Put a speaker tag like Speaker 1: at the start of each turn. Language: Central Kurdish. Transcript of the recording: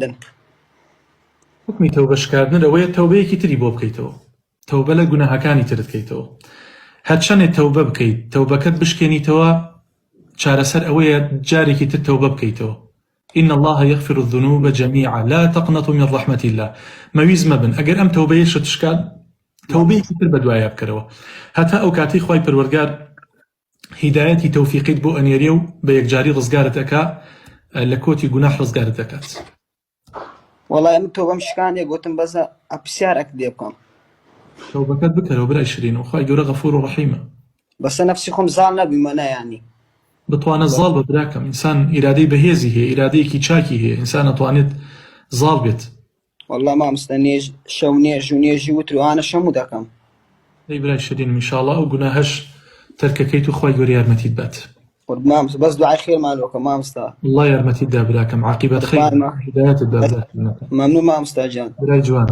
Speaker 1: شکاندن.
Speaker 2: حکمی تەوبەشکاردن ئەوەیە تەوبەیەکی تری بۆ بکەیتەوە، تەوبە لە گوناهەکانی ترت بکەیتەوە. هەرچەندێک تەوبە بکەیت تەوبەکەت بشکێنیتەوە، چارەسەر ئەوەیە جارێکی تر تەوبە بکەیتەوە. إن الله يغفر الذنوب جميعا لا تقنطوا من رحمة الله. مەویز مەبن ئەگەر ئەم تەوبەیە شت شکات تەوبەیەکی تر بەدوایە بکەرەوە، هەتا ئەو کاتی خوای پەروەردگار هیدایەتی تەوفیقیت بۆ ئەنێریە و بە یەکجاری ڕزگارت ئەکا، لە کۆتی گوناح ڕزگارت دەکات.
Speaker 1: وەڵای ئەم تۆبەم شکاندێ گوتم بەسە ئەپسیارێک لێ بکەم.
Speaker 2: تەوبەکەت بکەرەوە برای شیرین و خوای گەورە غەفور و ڕەحیمە.
Speaker 1: بەسە نەفسی خۆم زاڵ نەبیمە نەیانی.
Speaker 2: بتوانە زاڵ بە براکەم، ئینسان ئیرادەی بەهێزی هەیە، ئیرادەیەکی چاکی هەیە، ئینسان ئەتوانێت زاڵ بێت.
Speaker 1: وەڵا مامۆستا شەو نێژ و نێژی وتر و ئانە شەموو دەکەم.
Speaker 2: ئەی برای شیرین ئینشاڵڵا ئەو گوناهەش تەرکەکەیت و خوای گەورە یارمەتیت بات.
Speaker 1: مامۆستا بەس دوعای خێرمان لۆکە مامۆستا.
Speaker 2: الله یارمەتیت دا براکەم، عاقبەت خەیر، هیدایەتت دا براکەم.
Speaker 1: مەمنوون مامۆستا جان.
Speaker 2: برای جوان.